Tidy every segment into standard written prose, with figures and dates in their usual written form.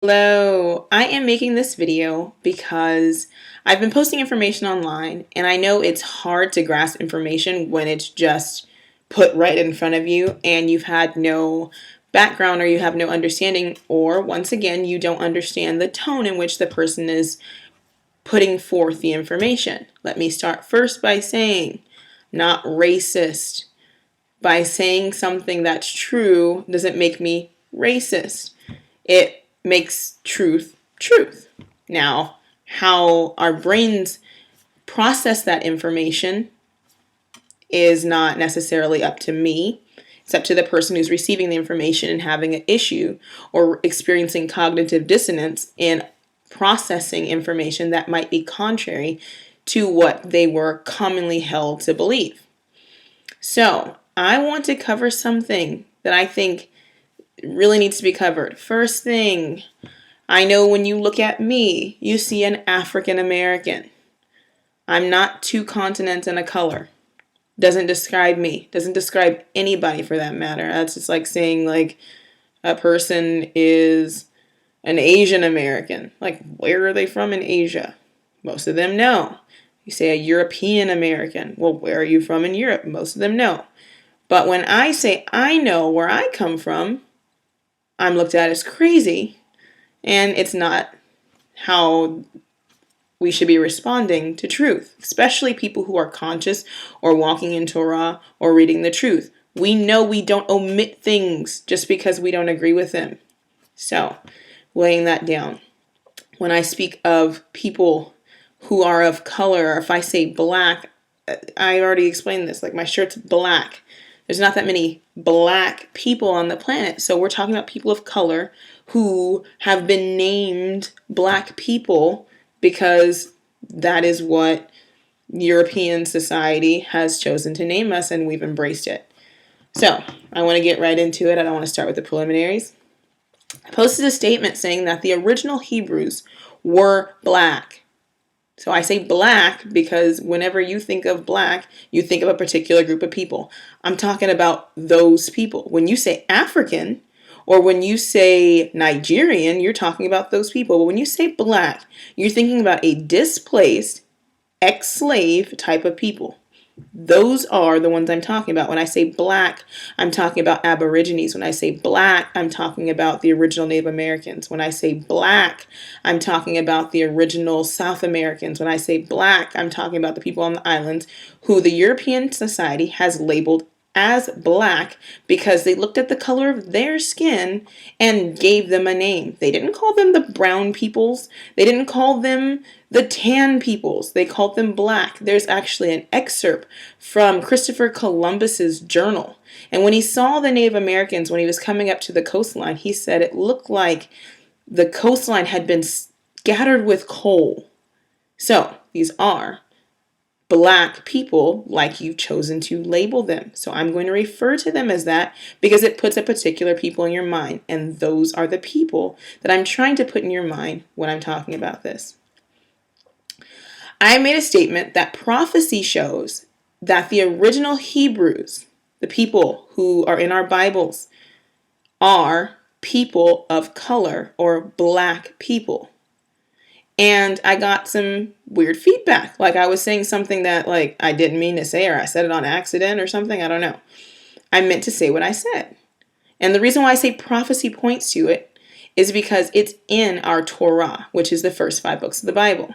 Hello, I am making this video because I've been posting information online and I know it's hard to grasp information when it's just put right in front of you and you've had no background or you have no understanding, or once again, you don't understand the tone in which the person is putting forth the information. Let me start first by saying, not racist. By saying something that's true doesn't make me racist. It makes truth truth. Now, how our brains process that information is not necessarily up to me. It's up to the person who's receiving the information and having an issue or experiencing cognitive dissonance in processing information that might be contrary to what they were commonly held to believe. So, I want to cover something that I think really needs to be covered. First thing, I know when you look at me, you see an African American. I'm not two continents and a color. Doesn't describe me. Doesn't describe anybody for that matter. That's just like saying like a person is an Asian American. Like, where are they from in Asia? Most of them know. You say a European American. Well, where are you from in Europe? Most of them know. But when I say I know where I come from, I'm looked at as crazy, and it's not how we should be responding to truth, especially people who are conscious or walking in Torah or reading the truth. We know we don't omit things just because we don't agree with them. So, laying that down. When I speak of people who are of color, or if I say black, I already explained this, like my shirt's black. There's not that many black people on the planet. So we're talking about people of color who have been named black people because that is what European society has chosen to name us, and we've embraced it. So I want to get right into it. I don't want to start with the preliminaries. I posted a statement saying that the original Hebrews were black. So I say black because whenever you think of black, you think of a particular group of people. I'm talking about those people. When you say African or when you say Nigerian, you're talking about those people. But when you say black, you're thinking about a displaced, ex-slave type of people. Those are the ones I'm talking about. When I say black, I'm talking about Aborigines. When I say black, I'm talking about the original Native Americans. When I say black, I'm talking about the original South Americans. When I say black, I'm talking about the people on the islands who the European society has labeled as black because they looked at the color of their skin and gave them a name. They didn't call them the brown peoples. They didn't call them the tan peoples. They called them black. There's actually an excerpt from Christopher Columbus's journal. And when he saw the Native Americans, when he was coming up to the coastline, he said it looked like the coastline had been scattered with coal. So these are black people like you've chosen to label them. So I'm going to refer to them as that because it puts a particular people in your mind. And those are the people that I'm trying to put in your mind when I'm talking about this. I made a statement that prophecy shows that the original Hebrews, the people who are in our Bibles, are people of color or black people. And I got some weird feedback. Like I was saying something that like I didn't mean to say, or I said it on accident or something. I don't know. I meant to say what I said. And the reason why I say prophecy points to it is because it's in our Torah, which is the first 5 books of the Bible.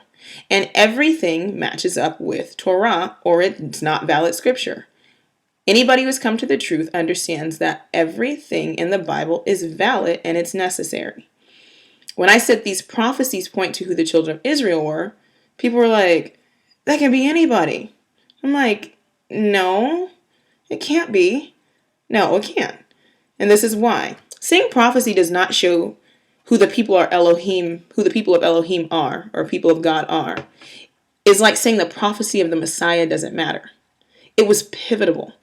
And everything matches up with Torah, or it's not valid scripture. Anybody who's come to the truth understands that everything in the Bible is valid and it's necessary. When I said these prophecies point to who the children of Israel were, people were like, that can be anybody. I'm like, no, it can't be. No, it can't. And this is why. Saying prophecy does not show who the people are Elohim, who the people of Elohim are, or people of God are. It's like saying the prophecy of the Messiah doesn't matter. It was pivotal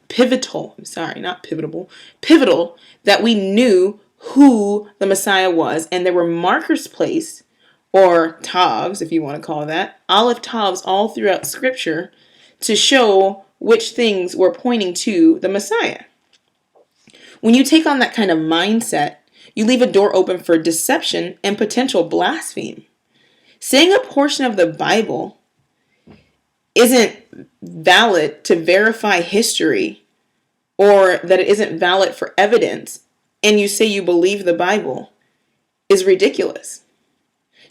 that we knew who the Messiah was, and there were markers placed, or tavs, if you want to call that, olive tavs all throughout Scripture to show which things were pointing to the Messiah. When you take on that kind of mindset, You leave a door open for deception and potential blasphemy. Saying a portion of the Bible isn't valid to verify history, or that it isn't valid for evidence, and you say you believe the Bible, is ridiculous.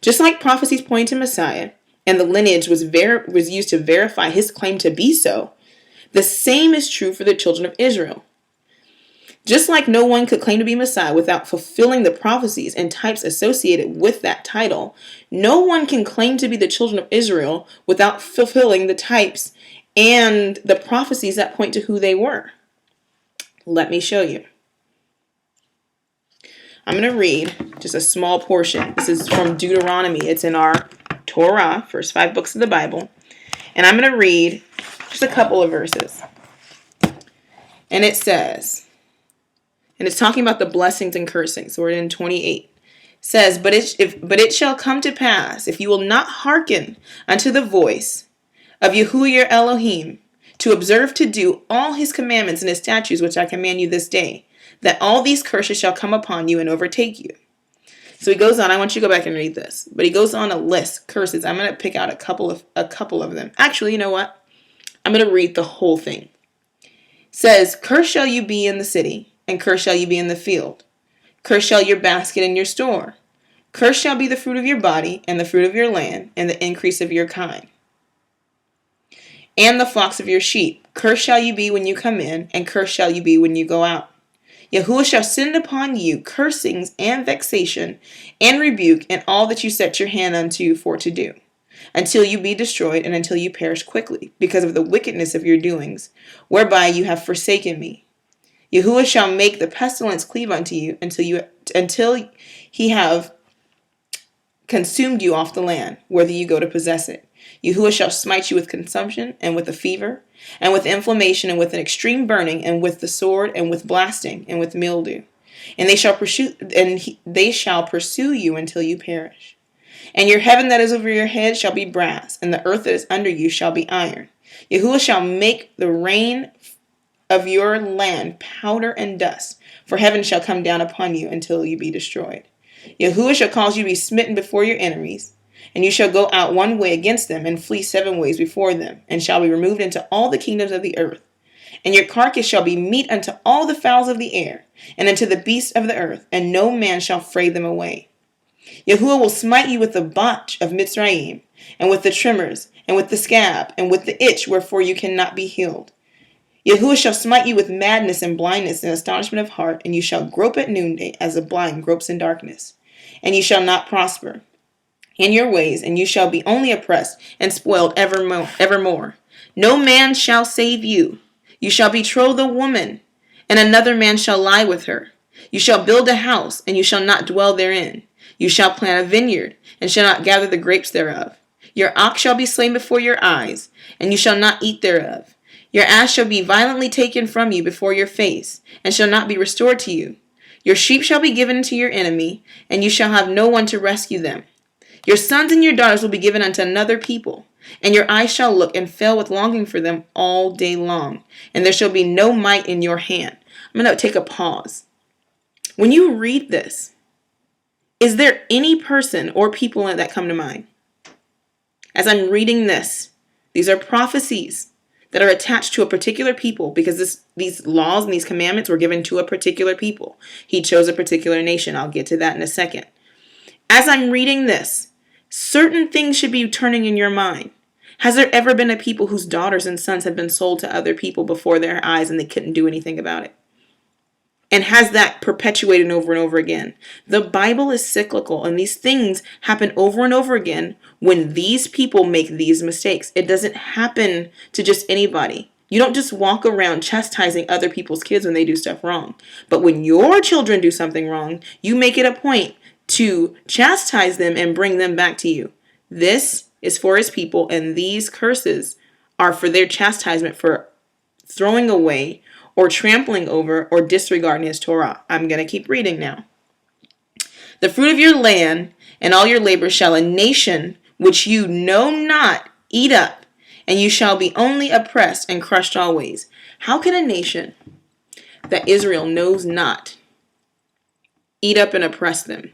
Just like prophecies point to Messiah, and the lineage was used to verify his claim to be so, the same is true for the children of Israel. Just like no one could claim to be Messiah without fulfilling the prophecies and types associated with that title, no one can claim to be the children of Israel without fulfilling the types and the prophecies that point to who they were. Let me show you. I'm going to read just a small portion. This is from Deuteronomy. It's in our Torah, first 5 books of the Bible. And I'm going to read just a couple of verses. And it says, and it's talking about the blessings and cursings. So we're in 28. It says, but it shall come to pass, if you will not hearken unto the voice of Yahuwah your Elohim, to observe to do all his commandments and his statutes which I command you this day, that all these curses shall come upon you and overtake you. So he goes on. I want you to go back and read this. But he goes on a list, curses. I'm going to pick out a couple of them. Actually, you know what? I'm going to read the whole thing. It says, cursed shall you be in the city, and cursed shall you be in the field. Cursed shall your basket and your store. Cursed shall be the fruit of your body, and the fruit of your land, and the increase of your kind, and the flocks of your sheep. Cursed shall you be when you come in, and cursed shall you be when you go out. Yahuwah shall send upon you cursings and vexation and rebuke and all that you set your hand unto for to do, until you be destroyed and until you perish quickly, because of the wickedness of your doings, whereby you have forsaken me. Yahuwah shall make the pestilence cleave unto you until he have consumed you off the land, whether you go to possess it. Yahuwah shall smite you with consumption, and with a fever, and with inflammation, and with an extreme burning, and with the sword, and with blasting, and with mildew. And they shall pursue you until you perish. And your heaven that is over your head shall be brass, and the earth that is under you shall be iron. Yahuwah shall make the rain of your land powder and dust, for heaven shall come down upon you until you be destroyed. Yahuwah shall cause you to be smitten before your enemies, and you shall go out one way against them, and flee 7 ways before them, and shall be removed into all the kingdoms of the earth. And your carcass shall be meat unto all the fowls of the air, and unto the beasts of the earth, and no man shall fray them away. Yahuwah will smite you with the botch of Mitzrayim, and with the tremors, and with the scab, and with the itch wherefore you cannot be healed. Yahuwah shall smite you with madness and blindness and astonishment of heart, and you shall grope at noonday as the blind gropes in darkness. And you shall not prosper in your ways, and you shall be only oppressed and spoiled evermore. No man shall save you. You shall betroth a woman, and another man shall lie with her. You shall build a house, and you shall not dwell therein. You shall plant a vineyard, and shall not gather the grapes thereof. Your ox shall be slain before your eyes, and you shall not eat thereof. Your ass shall be violently taken from you before your face, and shall not be restored to you. Your sheep shall be given to your enemy, and you shall have no one to rescue them. Your sons and your daughters will be given unto another people, and your eyes shall look and fail with longing for them all day long, and there shall be no might in your hand. I'm going to take a pause. When you read this, is there any person or people that come to mind? As I'm reading this, these are prophecies that are attached to a particular people, because these laws and these commandments were given to a particular people. He chose a particular nation. I'll get to that in a second. As I'm reading this, certain things should be turning in your mind. Has there ever been a people whose daughters and sons have been sold to other people before their eyes and they couldn't do anything about it? And has that perpetuated over and over again? The Bible is cyclical, and these things happen over and over again when these people make these mistakes. It doesn't happen to just anybody. You don't just walk around chastising other people's kids when they do stuff wrong. But when your children do something wrong, you make it a point to chastise them and bring them back to you. This is for his people, and these curses are for their chastisement for throwing away or trampling over or disregarding his Torah. I'm going to keep reading now. The fruit of your land and all your labor shall a nation which you know not eat up, and you shall be only oppressed and crushed always. How can a nation that Israel knows not eat up and oppress them.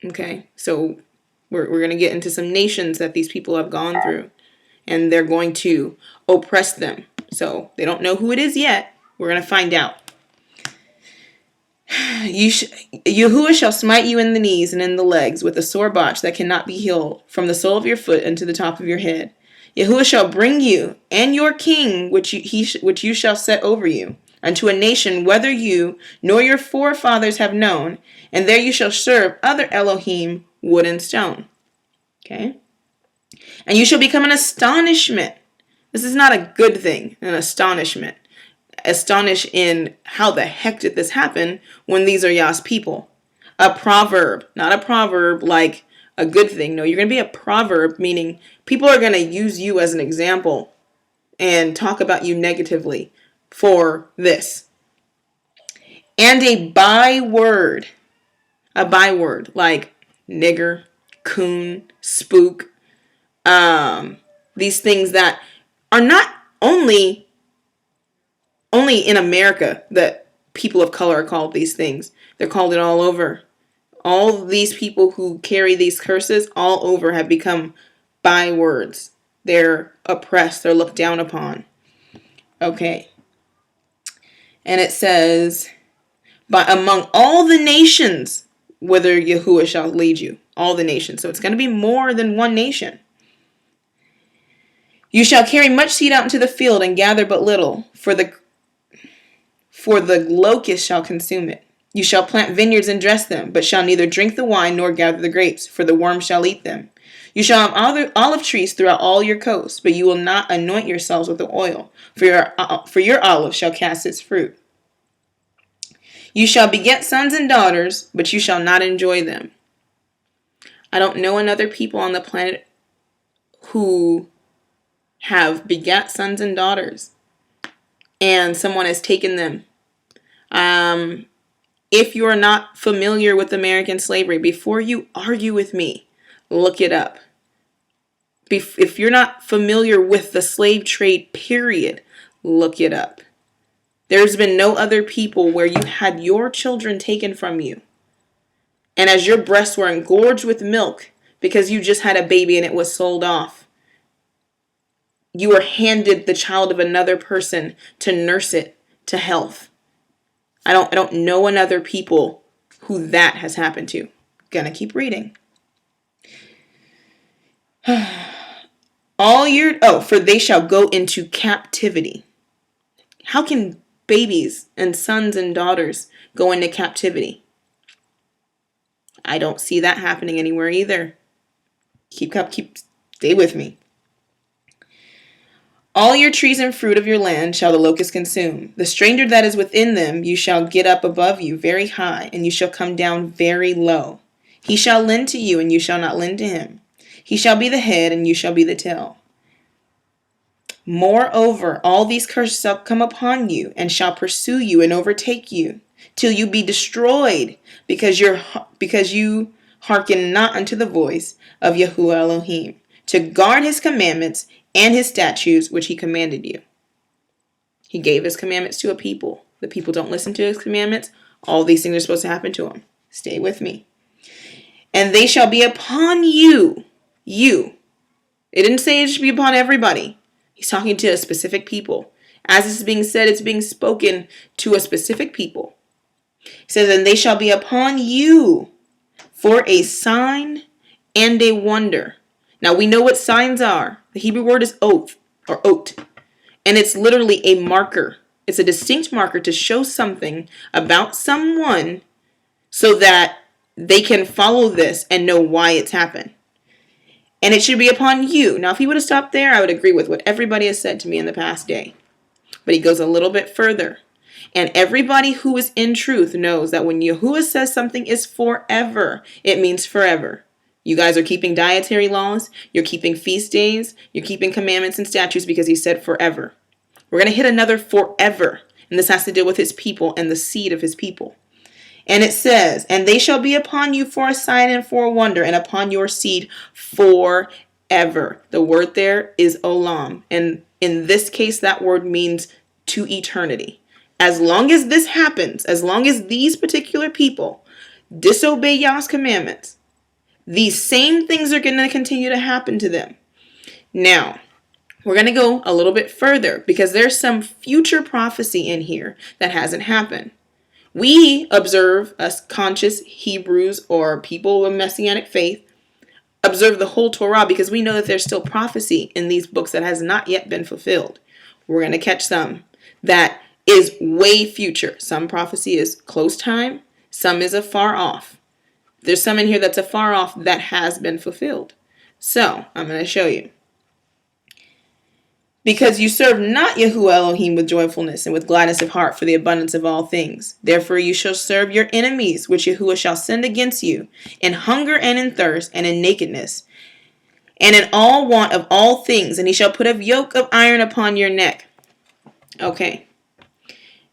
Okay, so we're going to get into some nations that these people have gone through, and they're going to oppress them. So they don't know who it is yet. We're going to find out. Yahuwah shall smite you in the knees and in the legs with a sore botch that cannot be healed from the sole of your foot unto the top of your head. Yahuwah shall bring you and your king, which you shall set over you, unto a nation whether you nor your forefathers have known, and there you shall serve other Elohim, wood and stone. Okay? And you shall become an astonishment. This is not a good thing, an astonishment. Astonish in how the heck did this happen when these are Yah's people. A proverb, not a proverb like a good thing. No, you're going to be a proverb, meaning people are going to use you as an example and talk about you negatively for this. And a byword like nigger, coon, spook, these things that are not only in America that people of color are called these things. They're called it all over. All these people who carry these curses all over have become bywords. They're oppressed. They're looked down upon. Okay. And it says, but among all the nations, whither Yahuwah shall lead you. All the nations. So it's going to be more than one nation. You shall carry much seed out into the field and gather but little, for the locust shall consume it. You shall plant vineyards and dress them, but shall neither drink the wine nor gather the grapes, for the worm shall eat them. You shall have olive trees throughout all your coasts, but you will not anoint yourselves with the oil, for your olive shall cast its fruit. You shall beget sons and daughters, but you shall not enjoy them. I don't know another people on the planet who have begat sons and daughters, and someone has taken them. If you are not familiar with American slavery, before you argue with me, look it up. If you're not familiar with the slave trade, period, look it up. There's been no other people where you had your children taken from you, and as your breasts were engorged with milk because you just had a baby and it was sold off, you were handed the child of another person to nurse it to health. I don't know another people who that has happened to. Gonna keep reading. For they shall go into captivity. How can babies and sons and daughters go into captivity? I don't see that happening anywhere either. Stay with me. All your trees and fruit of your land shall the locust consume. The stranger that is within them you shall get up above you very high, and you shall come down very low. He shall lend to you, and you shall not lend to him. He shall be the head, and you shall be the tail. Moreover, all these curses shall come upon you, and shall pursue you and overtake you, till you be destroyed, because you hearken not unto the voice of Yahuwah Elohim, to guard his commandments and his statutes which he commanded you. He gave his commandments to a people. The people don't listen to his commandments. All these things are supposed to happen to them. Stay with me. And they shall be upon you. You. It didn't say it should be upon everybody. He's talking to a specific people. As this is being said, it's being spoken to a specific people. He says, and they shall be upon you for a sign and a wonder. Now we know what signs are. The Hebrew word is oath or oat. And it's literally a marker. It's a distinct marker to show something about someone so that they can follow this and know why it's happened. And it should be upon you. Now, if he would have stopped there, I would agree with what everybody has said to me in the past day. But he goes a little bit further. And everybody who is in truth knows that when Yahuwah says something is forever, it means forever. You guys are keeping dietary laws, you're keeping feast days, you're keeping commandments and statutes because he said forever. We're going to hit another forever, and this has to do with his people and the seed of his people. And it says, and they shall be upon you for a sign and for a wonder, and upon your seed forever. The word there is olam, and in this case, that word means to eternity. As long as this happens, as long as these particular people disobey Yah's commandments, these same things are going to continue to happen to them. Now, we're going to go a little bit further because there's some future prophecy in here that hasn't happened. We observe, us conscious Hebrews or people with Messianic faith, observe the whole Torah because we know that there's still prophecy in these books that has not yet been fulfilled. We're going to catch some that is way future. Some prophecy is close time, some is afar off. There's some in here that's afar off that has been fulfilled. So, I'm going to show you. Because you serve not Yahuwah Elohim with joyfulness and with gladness of heart for the abundance of all things. Therefore you shall serve your enemies, which Yahuwah shall send against you, in hunger and in thirst and in nakedness, and in all want of all things, and he shall put a yoke of iron upon your neck. Okay.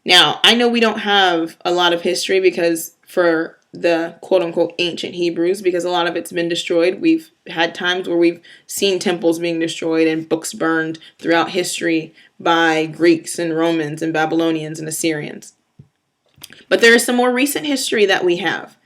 Now, I know we don't have a lot of history because for the quote-unquote ancient Hebrews, because a lot of it's been destroyed. We've had times where we've seen temples being destroyed and books burned throughout history by Greeks and Romans and Babylonians and Assyrians. But there is some more recent history that we have,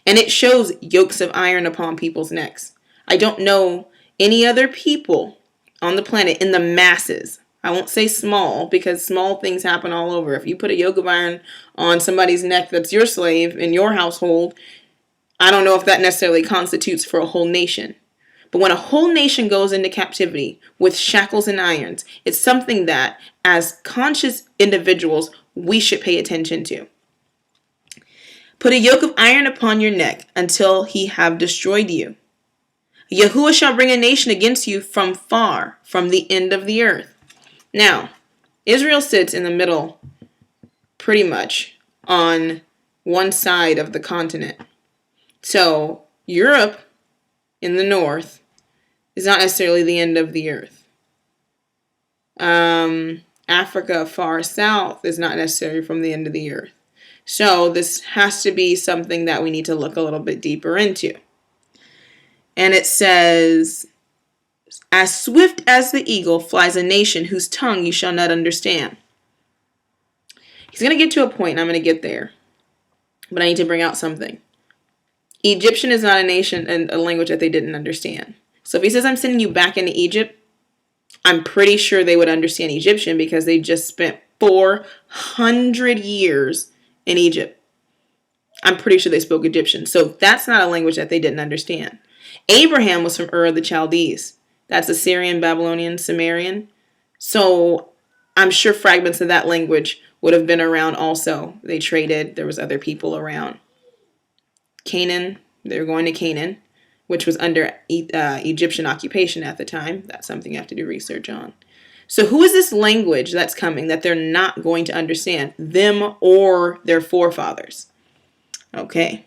and it shows yokes of iron upon people's necks. I don't know any other people on the planet in the masses. I won't say small because small things happen all over. If you put a yoke of iron on somebody's neck that's your slave in your household, I don't know if that necessarily constitutes for a whole nation. But when a whole nation goes into captivity with shackles and irons, it's something that, as conscious individuals, we should pay attention to. Put a yoke of iron upon your neck until he have destroyed you. Yahuwah shall bring a nation against you from far, from the end of the earth. Now, Israel sits in the middle, pretty much, on one side of the continent. So, Europe in the north is not necessarily the end of the earth. Africa far south is not necessarily from the end of the earth. So, this has to be something that we need to look a little bit deeper into. And it says, as swift as the eagle flies a nation whose tongue you shall not understand. He's going to get to a point, and I'm going to get there. But I need to bring out something. Egyptian is not a nation and a language that they didn't understand. So if he says, I'm sending you back into Egypt, I'm pretty sure they would understand Egyptian because they just spent 400 years in Egypt. I'm pretty sure they spoke Egyptian. So that's not a language that they didn't understand. Abraham was from Ur of the Chaldees. That's Assyrian, Babylonian, Sumerian. So I'm sure fragments of that language would have been around also. They traded. There was other people around. Canaan, they were going to Canaan, which was under Egyptian occupation at the time. That's something you have to do research on. So who is this language that's coming that they're not going to understand? Them or their forefathers. Okay.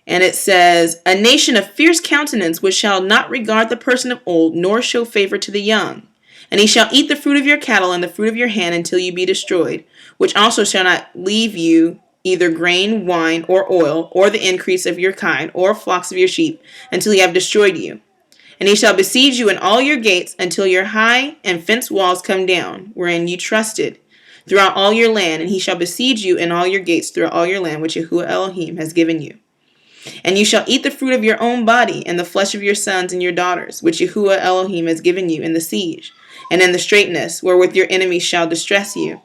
And it says, a nation of fierce countenance which shall not regard the person of old, nor show favor to the young. And he shall eat the fruit of your cattle and the fruit of your hand until you be destroyed, which also shall not leave you either grain, wine, or oil, or the increase of your kind, or flocks of your sheep, until he have destroyed you. And he shall besiege you in all your gates until your high and fenced walls come down, wherein you trusted, throughout all your land. And he shall besiege you in all your gates throughout all your land, which Yahuwah Elohim has given you. And you shall eat the fruit of your own body, and the flesh of your sons and your daughters, which Yahuwah Elohim has given you in the siege, and in the straitness, wherewith your enemies shall distress you.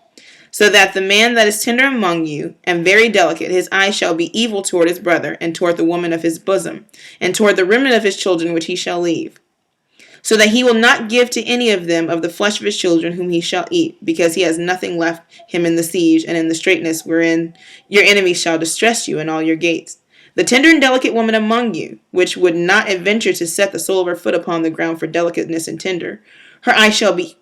So that the man that is tender among you, and very delicate, his eye shall be evil toward his brother, and toward the woman of his bosom, and toward the remnant of his children which he shall leave. So that he will not give to any of them of the flesh of his children whom he shall eat, because he has nothing left him in the siege, and in the straitness wherein your enemies shall distress you in all your gates. The tender and delicate woman among you, which would not adventure to set the sole of her foot upon the ground for delicateness and tender, her eye shall be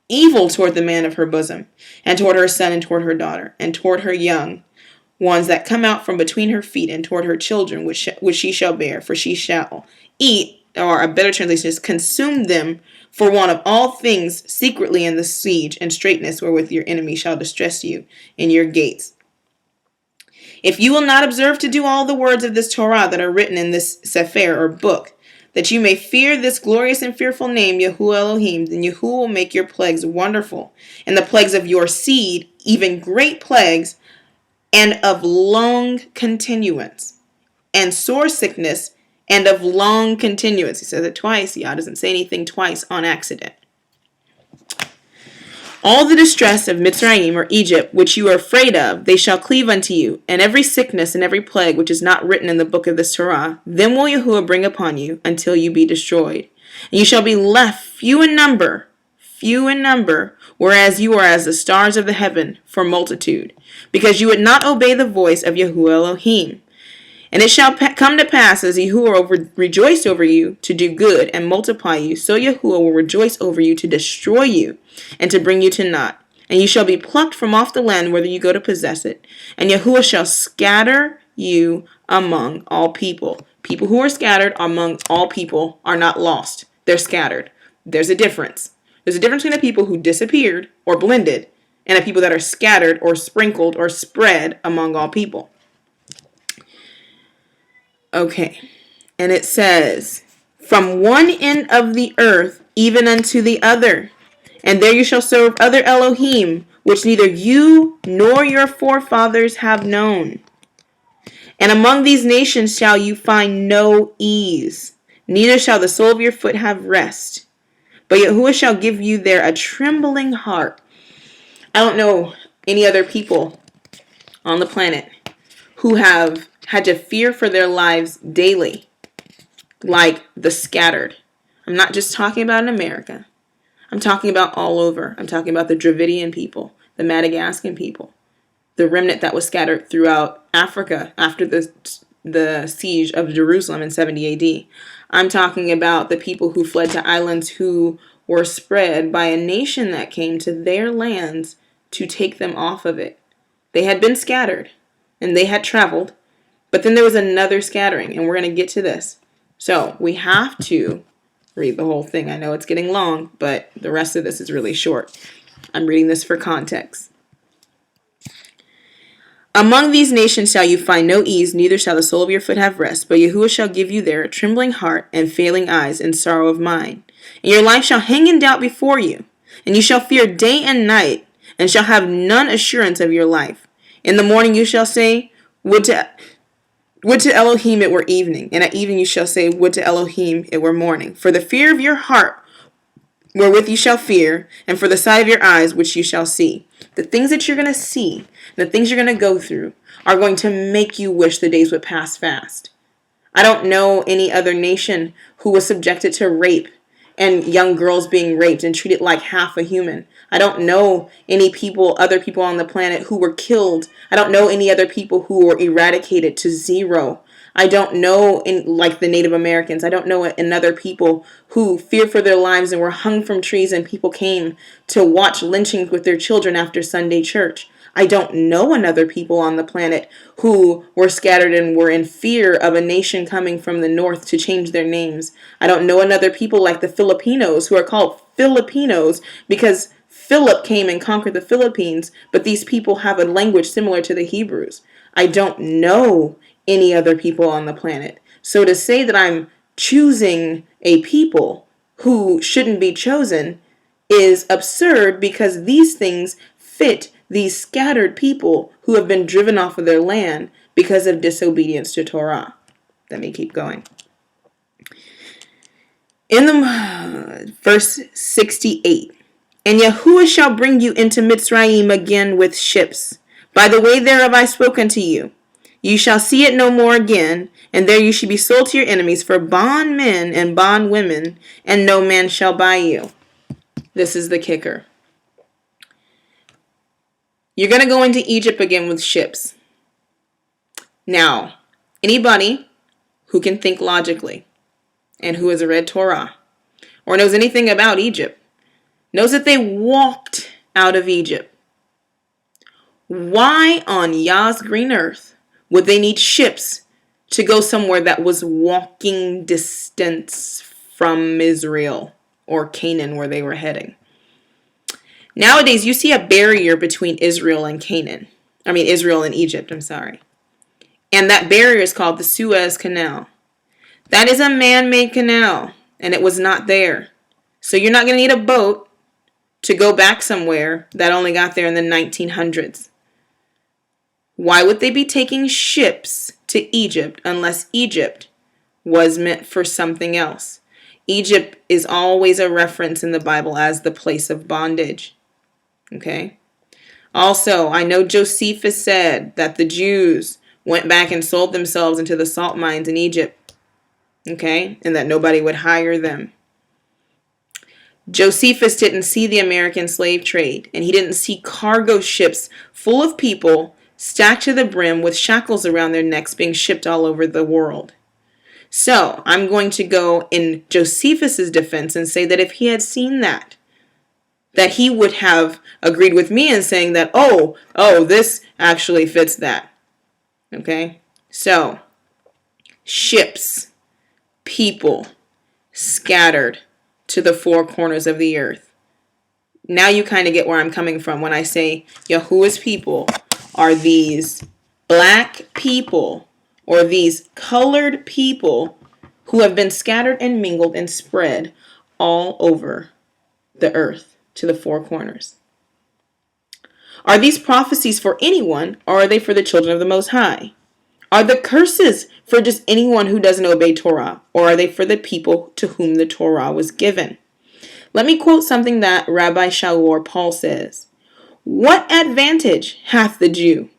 evil toward the man of her bosom, and toward her son, and toward her daughter, and toward her young ones that come out from between her feet, and toward her children which she shall bear, for she shall eat, or a better translation is consume them for want of all things secretly in the siege and straitness wherewith your enemy shall distress you in your gates. If you will not observe to do all the words of this Torah that are written in this sefer or book, that you may fear this glorious and fearful name, Yahuwah Elohim, then Yahuwah will make your plagues wonderful, and the plagues of your seed, even great plagues, and of long continuance, and sore sickness, and of long continuance. He says it twice. Yah doesn't say anything twice on accident. All the distress of Mitzrayim or Egypt, which you are afraid of, they shall cleave unto you, and every sickness and every plague which is not written in the book of this Torah, then will Yahuwah bring upon you until you be destroyed. And you shall be left few in number, whereas you are as the stars of the heaven for multitude, because you would not obey the voice of Yahuwah Elohim. And it shall come to pass, as Yahuwah rejoiced over you to do good and multiply you, so Yahuwah will rejoice over you to destroy you and to bring you to naught. And you shall be plucked from off the land whither you go to possess it. And Yahuwah shall scatter you among all people. People who are scattered among all people are not lost. They're scattered. There's a difference. There's a difference between the people who disappeared or blended and the people that are scattered or sprinkled or spread among all people. Okay, and it says, from one end of the earth even unto the other, and there you shall serve other Elohim, which neither you nor your forefathers have known. And among these nations shall you find no ease, neither shall the sole of your foot have rest. But Yahuwah shall give you there a trembling heart. I don't know any other people on the planet who have had to fear for their lives daily, like the scattered. I'm not just talking about in America. I'm talking about all over. I'm talking about the Dravidian people, the Madagascan people, the remnant that was scattered throughout Africa after the siege of Jerusalem in 70 AD. I'm talking about the people who fled to islands who were spread by a nation that came to their lands to take them off of it. They had been scattered and they had traveled. But then there was another scattering, and we're going to get to this. So we have to read the whole thing. I know it's getting long, but the rest of this is really short. I'm reading this for context. Among these nations shall you find no ease, neither shall the sole of your foot have rest, but Yahuwah shall give you there a trembling heart and failing eyes and sorrow of mind. And your life shall hang in doubt before you, and you shall fear day and night, and shall have none assurance of your life. In the morning you shall say, Would to Elohim it were evening, and at evening you shall say, Would to Elohim it were morning. For the fear of your heart wherewith you shall fear, and for the sight of your eyes which you shall see. The things that you're going to see, the things you're going to go through, are going to make you wish the days would pass fast. I don't know any other nation who was subjected to rape and young girls being raped and treated like half a human. I don't know any other people on the planet who were killed. I don't know any other people who were eradicated to zero. I don't know, like the Native Americans, I don't know another people who feared for their lives and were hung from trees and people came to watch lynchings with their children after Sunday church. I don't know another people on the planet who were scattered and were in fear of a nation coming from the north to change their names. I don't know another people like the Filipinos who are called Filipinos because Philip came and conquered the Philippines, but these people have a language similar to the Hebrews. I don't know any other people on the planet. So to say that I'm choosing a people who shouldn't be chosen is absurd because these things fit these scattered people who have been driven off of their land because of disobedience to Torah. Let me keep going. In the verse 68, and Yahuwah shall bring you into Mitzrayim again with ships. By the way thereof I spoke unto you. You shall see it no more again, and there you shall be sold to your enemies for bondmen and bondwomen, and no man shall buy you. This is the kicker. You're going to go into Egypt again with ships. Now, anybody who can think logically and who has read Torah or knows anything about Egypt knows that they walked out of Egypt. Why on Yah's green earth would they need ships to go somewhere that was walking distance from Israel or Canaan where they were heading? Nowadays, you see a barrier between Israel and Israel and Egypt, I'm sorry. And that barrier is called the Suez Canal. That is a man-made canal, and it was not there. So you're not going to need a boat to go back somewhere that only got there in the 1900s. Why would they be taking ships to Egypt unless Egypt was meant for something else? Egypt is always a reference in the Bible as the place of bondage. Okay? Also, I know Josephus said that the Jews went back and sold themselves into the salt mines in Egypt. Okay? And that nobody would hire them. Josephus didn't see the American slave trade, and he didn't see cargo ships full of people stacked to the brim with shackles around their necks being shipped all over the world. So I'm going to go in Josephus's defense and say that if he had seen that he would have agreed with me in saying that, oh, this actually fits that. Okay? So, ships, people, scattered to the four corners of the earth. Now you kind of get where I'm coming from when I say Yahuwah's people are these black people or these colored people who have been scattered and mingled and spread all over the earth to the four corners. Are these prophecies for anyone, or are they for the children of the Most High? Are the curses for just anyone who doesn't obey Torah, or are they for the people to whom the Torah was given? Let me quote something that Rabbi Shaul Paul says. What advantage hath the Jew,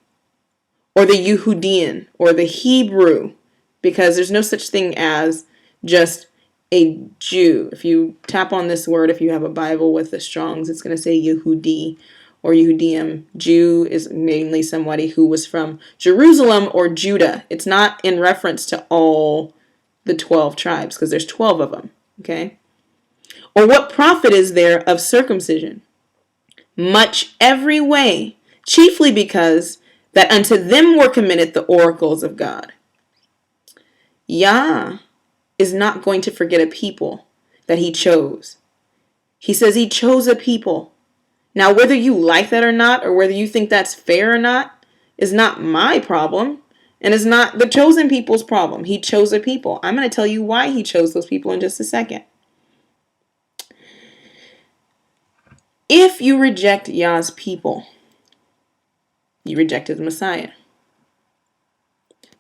or the Yehudian, or the Hebrew? Because there's no such thing as just a Jew. If you tap on this word, if you have a Bible with the Strongs, it's going to say Yehudi or Yehudim. Jew is mainly somebody who was from Jerusalem or Judah. It's not in reference to all the 12 tribes, because there's 12 of them. Okay? Or what profit is there of circumcision? Much every way, chiefly because that unto them were committed the oracles of God. Yah is not going to forget a people that he chose. He says he chose a people. Now, whether you like that or not, or whether you think that's fair or not, is not my problem, and is not the chosen people's problem. He chose a people. I'm going to tell you why he chose those people in just a second. If you reject Yah's people, you rejected the Messiah.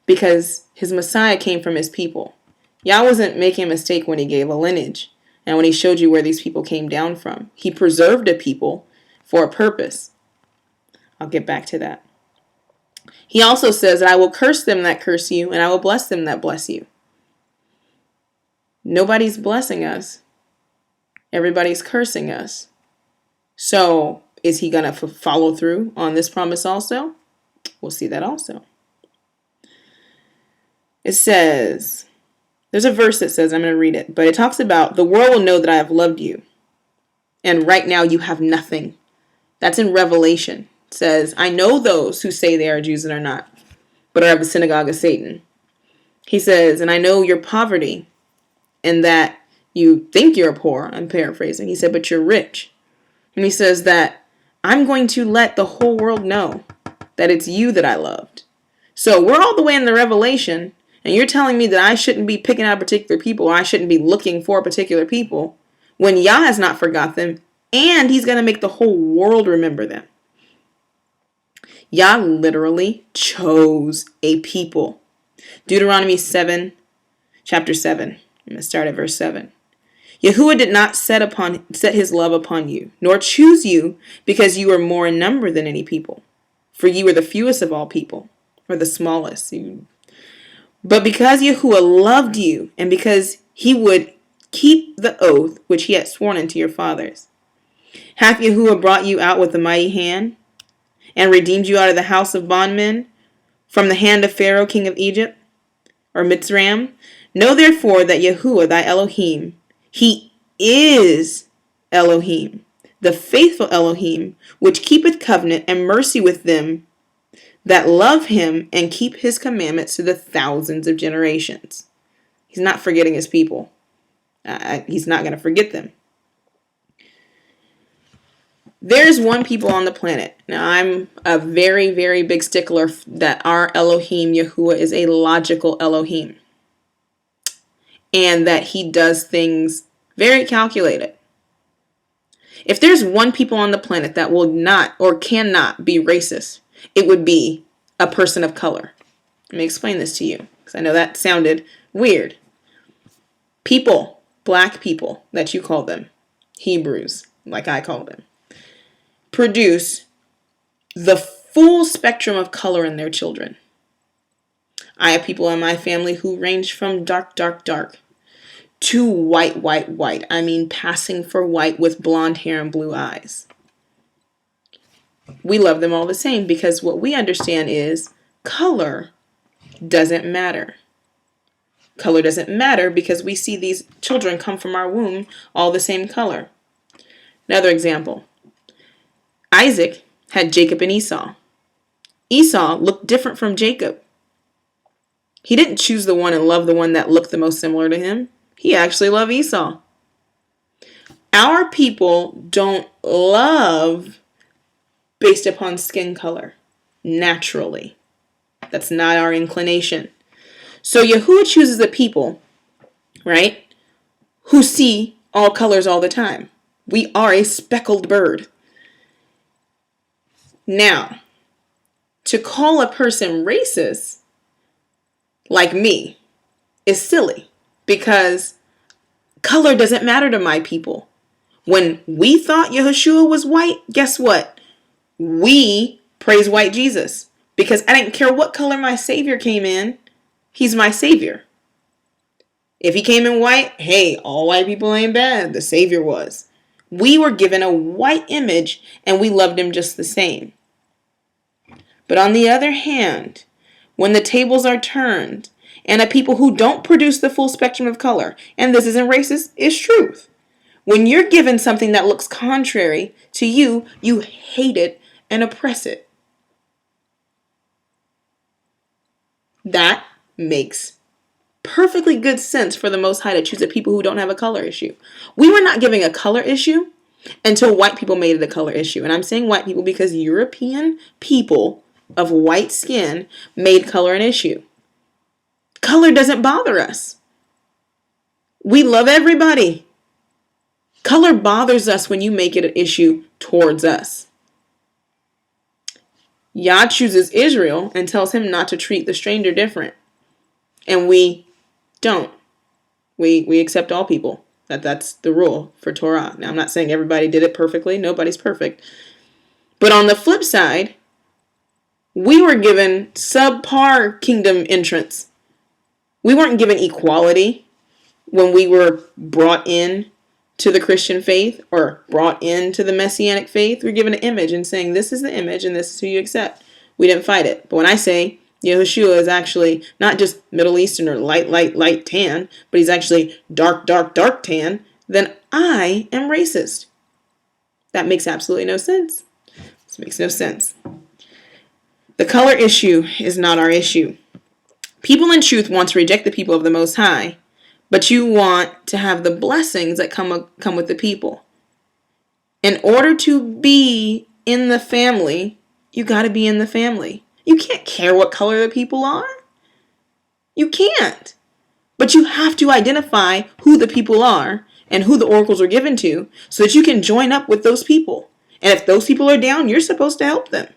Because his Messiah came from his people. Yah wasn't making a mistake when he gave a lineage and when he showed you where these people came down from. He preserved a people for a purpose. I'll get back to that. He also says that I will curse them that curse you, and I will bless them that bless you. Nobody's blessing us. Everybody's cursing us. So, is he going to follow through on this promise also? We'll see that also. It says, there's a verse that says, I'm going to read it, but it talks about, the world will know that I have loved you, and right now you have nothing. That's in Revelation. It says, I know those who say they are Jews and are not, but are of the synagogue of Satan. He says, and I know your poverty, and that you think you're poor. I'm paraphrasing. He said, but you're rich. And he says that I'm going to let the whole world know that it's you that I loved. So we're all the way in the Revelation, and you're telling me that I shouldn't be picking out particular people, or I shouldn't be looking for particular people, when Yah has not forgot them, and he's going to make the whole world remember them. Yah literally chose a people. Deuteronomy 7, chapter 7. I'm going to start at verse 7. Yahuwah did not set his love upon you, nor choose you, because you were more in number than any people. For you were the fewest of all people, or the smallest. But because Yahuwah loved you, and because he would keep the oath which he had sworn unto your fathers. Hath Yahuwah brought you out with a mighty hand, and redeemed you out of the house of bondmen, from the hand of Pharaoh king of Egypt, or Mitzrayim? Know therefore that Yahuwah thy Elohim, he is Elohim, the faithful Elohim, which keepeth covenant and mercy with them that love him and keep his commandments to the thousands of generations. He's not forgetting his people. He's not going to forget them. There's one people on the planet. Now, I'm a very, very big stickler that our Elohim, Yahuwah, is a logical Elohim. and that he does things very calculated. If there's one people on the planet that will not or cannot be racist, it would be a person of color. Let me explain this to you, because I know that sounded weird. People, black people that you call them, Hebrews, like I call them, produce the full spectrum of color in their children. I have people in my family who range from dark, dark, dark to white, white, white. I mean, passing for white with blonde hair and blue eyes. We love them all the same because what we understand is color doesn't matter. Color doesn't matter because we see these children come from our womb all the same color. Another example. Isaac had Jacob and Esau. Esau looked different from Jacob. He didn't choose the one and love the one that looked the most similar to him. He actually loved Esau. Our people don't love based upon skin color, naturally. That's not our inclination. So Yahuwah chooses a people, right, who see all colors all the time. We are a speckled bird. Now, to call a person racist, like me, is silly because color doesn't matter to my people. When we thought Yahushua was white, guess what? We praise white Jesus because I didn't care what color my Savior came in. He's my Savior. If he came in white, hey, all white people ain't bad. The Savior was. We were given a white image and we loved him just the same. But on the other hand, when the tables are turned and a people who don't produce the full spectrum of color, and this isn't racist, it's truth. When you're given something that looks contrary to you, you hate it and oppress it. That makes perfectly good sense for the Most High to choose a people who don't have a color issue. We were not giving a color issue until white people made it a color issue. And I'm saying white people because European people of white skin made color an issue. Color doesn't bother us. We love everybody. Color bothers us when you make it an issue towards us. Yah chooses Israel and tells him not to treat the stranger different. And we don't. We accept all people. That's the rule for Torah. Now, I'm not saying everybody did it perfectly. Nobody's perfect. But on the flip side, we were given subpar kingdom entrance. We weren't given equality when we were brought in to the Christian faith or brought into the Messianic faith. We're given an image and saying this is the image and this is who you accept. We didn't fight it. But when I say Yahushua is actually not just Middle Eastern or light tan, but he's actually dark tan, then I am racist. That makes absolutely no sense. This makes no sense. The color issue is not our issue. People in truth want to reject the people of the Most High, but you want to have the blessings that come with the people. In order to be in the family, you got to be in the family. You can't care what color the people are. You can't. But you have to identify who the people are and who the oracles are given to so that you can join up with those people. And if those people are down, you're supposed to help them.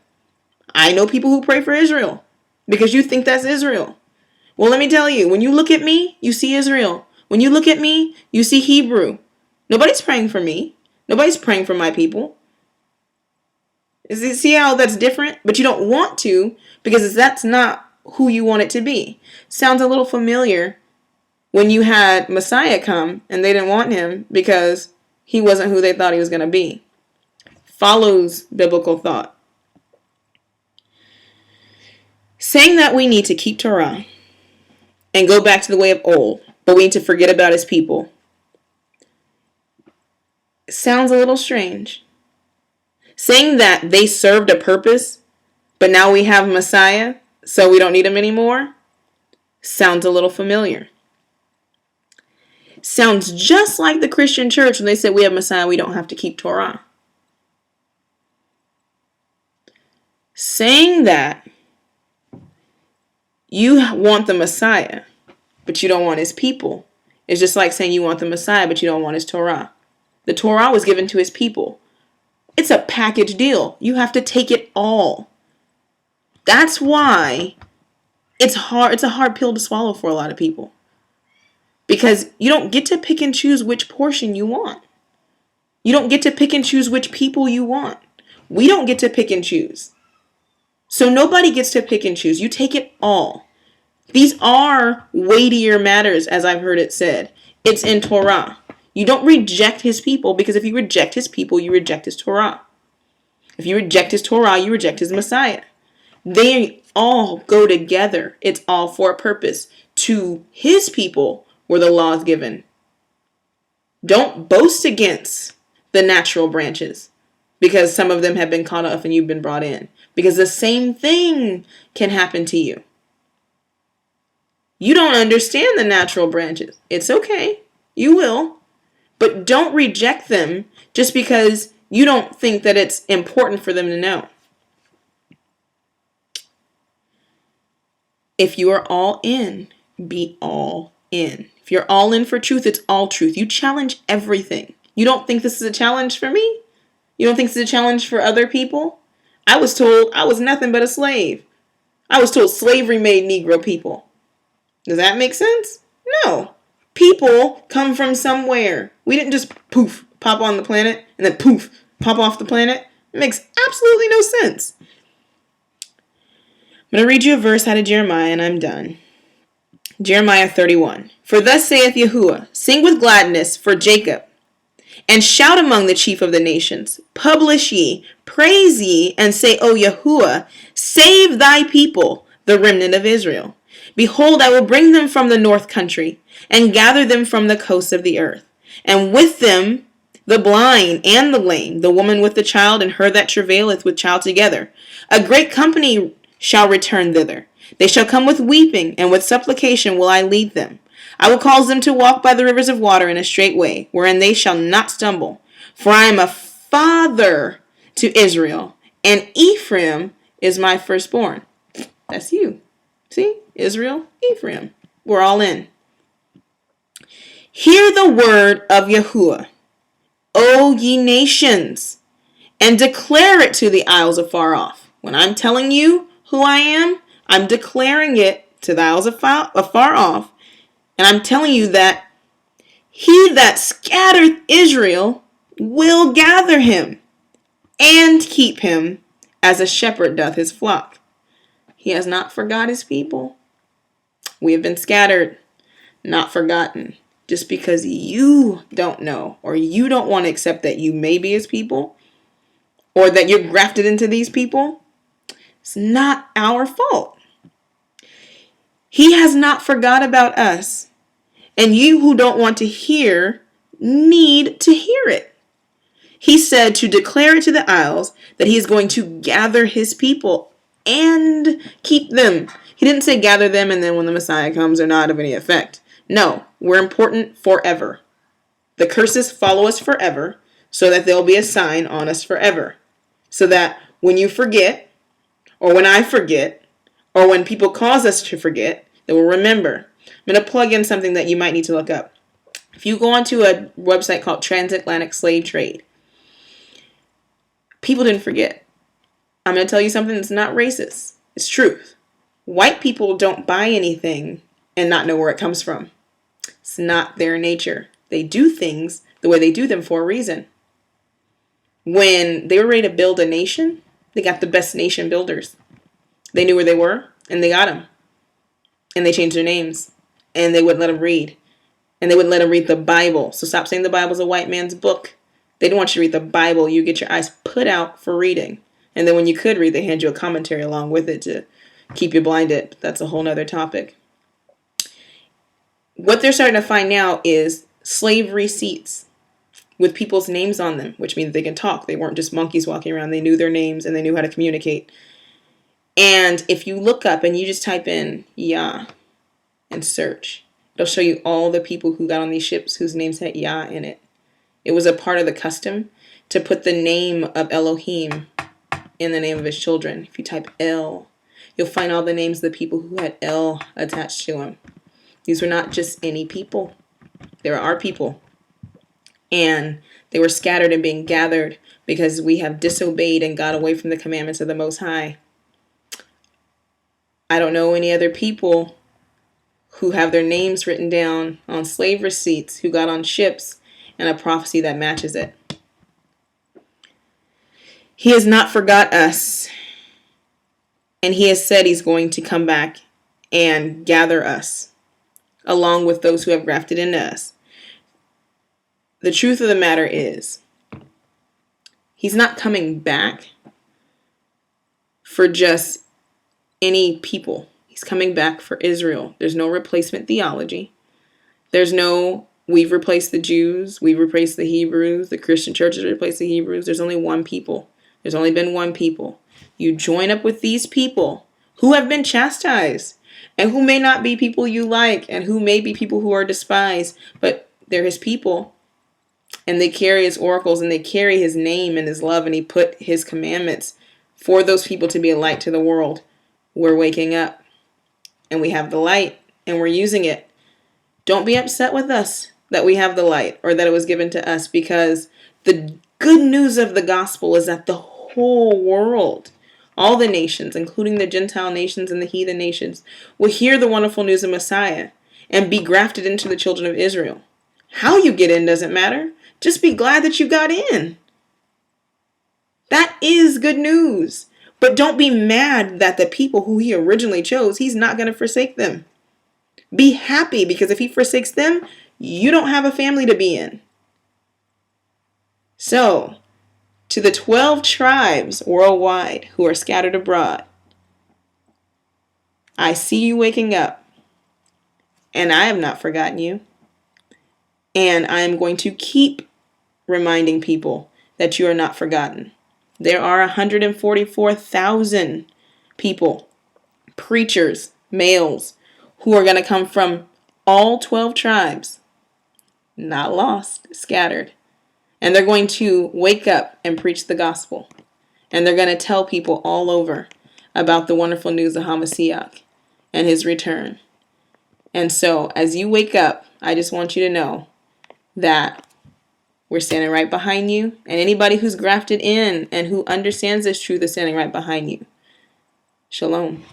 I know people who pray for Israel because you think that's Israel. Well, let me tell you, when you look at me, you see Israel. When you look at me, you see Hebrew. Nobody's praying for me. Nobody's praying for my people. See how that's different? But you don't want to because that's not who you want it to be. Sounds a little familiar when you had Messiah come and they didn't want him because he wasn't who they thought he was going to be. Follows biblical thought. Saying that we need to keep Torah and go back to the way of old, but we need to forget about his people, sounds a little strange. Saying that they served a purpose, but now we have Messiah, so we don't need him anymore, sounds a little familiar. Sounds just like the Christian church when they said we have Messiah, we don't have to keep Torah. Saying that you want the Messiah, but you don't want his people, It's just like saying you want the Messiah, but you don't want his Torah. The Torah was given to his people. It's a package deal. You have to take it all. That's why it's hard. It's a hard pill to swallow for a lot of people. Because you don't get to pick and choose which portion you want. You don't get to pick and choose which people you want. We don't get to pick and choose. So nobody gets to pick and choose. You take it all. These are weightier matters, as I've heard it said. It's in Torah. You don't reject his people, because if you reject his people, you reject his Torah. If you reject his Torah, you reject his Messiah. They all go together. It's all for a purpose. To his people were the laws given. Don't boast against the natural branches, because some of them have been caught up and you've been brought in. Because the same thing can happen to you. You don't understand the natural branches. It's okay. You will. But don't reject them just because you don't think that it's important for them to know. If you are all in, be all in. If you're all in for truth, it's all truth. You challenge everything. You don't think this is a challenge for me? You don't think this is a challenge for other people? I was told I was nothing but a slave. I was told slavery made Negro people. Does that make sense? No. People come from somewhere. We didn't just poof, pop on the planet, and then poof, pop off the planet. It makes absolutely no sense. I'm going to read you a verse out of Jeremiah, and I'm done. Jeremiah 31. For thus saith Yahuwah, sing with gladness for Jacob, and shout among the chief of the nations. Publish ye, praise ye, and say, O Yahuwah, save thy people, the remnant of Israel. Behold, I will bring them from the north country, and gather them from the coasts of the earth. And with them the blind and the lame, the woman with the child, and her that travaileth with child together. A great company shall return thither. They shall come with weeping, and with supplication will I lead them. I will cause them to walk by the rivers of water in a straight way, wherein they shall not stumble. For I am a father to Israel, and Ephraim is my firstborn. That's you. See? Israel, Ephraim. We're all in. Hear the word of Yahuwah, O ye nations, and declare it to the isles afar off. When I'm telling you who I am, I'm declaring it to the isles afar off, and I'm telling you that he that scattereth Israel will gather him and keep him as a shepherd doth his flock. He has not forgot his people. We have been scattered, not forgotten. Just because you don't know, or you don't want to accept that you may be his people, or that you're grafted into these people, it's not our fault. He has not forgot about us. And you who don't want to hear need to hear it. He said to declare it to the isles that he is going to gather his people and keep them. He didn't say gather them and then when the Messiah comes they're not of any effect. No, we're important forever. The curses follow us forever so that there'll be a sign on us forever. So that when you forget, or when I forget, or when people cause us to forget, they will remember. I'm going to plug in something that you might need to look up. If you go onto a website called Transatlantic Slave Trade, people didn't forget. I'm going to tell you something that's not racist. It's truth. White people don't buy anything and not know where it comes from. It's not their nature. They do things the way they do them for a reason. When they were ready to build a nation, they got the best nation builders. They knew where they were, and they got them. And they changed their names. And they wouldn't let them read. And they wouldn't let them read the Bible. So stop saying the Bible's a white man's book. They don't want you to read the Bible. You get your eyes put out for reading. And then when you could read, they hand you a commentary along with it to keep you blinded. But that's a whole nother topic. What they're starting to find now is slave receipts with people's names on them, which means they can talk. They weren't just monkeys walking around. They knew their names and they knew how to communicate. And if you look up and you just type in Yah and search, it'll show you all the people who got on these ships whose names had Yah in it. It was a part of the custom to put the name of Elohim in the name of his children. If you type El, you'll find all the names of the people who had El attached to them. These were not just any people. They were our people. And they were scattered and being gathered because we have disobeyed and got away from the commandments of the Most High. I don't know any other people who have their names written down on slave receipts, who got on ships, and a prophecy that matches it. He has not forgot us. And he has said he's going to come back and gather us, along with those who have grafted into us. The truth of the matter is, he's not coming back for just any people. He's coming back for Israel. There's no replacement theology. There's no, we've replaced the Jews, we've replaced the Hebrews, the Christian churches replaced the Hebrews. There's only one people. There's only been one people. You join up with these people who have been chastised and who may not be people you like and who may be people who are despised, but they're his people. And they carry his oracles and they carry his name and his love, and he put his commandments for those people to be a light to the world. We're waking up and we have the light and we're using it. Don't be upset with us that we have the light or that it was given to us, because the good news of the gospel is that the whole world, all the nations, including the Gentile nations and the heathen nations, will hear the wonderful news of Messiah and be grafted into the children of Israel. How you get in doesn't matter. Just be glad that you got in. That is good news. But don't be mad that the people who he originally chose, he's not going to forsake them. Be happy, because if he forsakes them, you don't have a family to be in. So, to the 12 tribes worldwide who are scattered abroad, I see you waking up, and I have not forgotten you. And I am going to keep reminding people that you are not forgotten. There are 144,000 people, preachers, males, who are going to come from all 12 tribes, not lost, scattered. And they're going to wake up and preach the gospel. And they're going to tell people all over about the wonderful news of HaMashiach and his return. And so, as you wake up, I just want you to know that we're standing right behind you. And anybody who's grafted in and who understands this truth is standing right behind you. Shalom.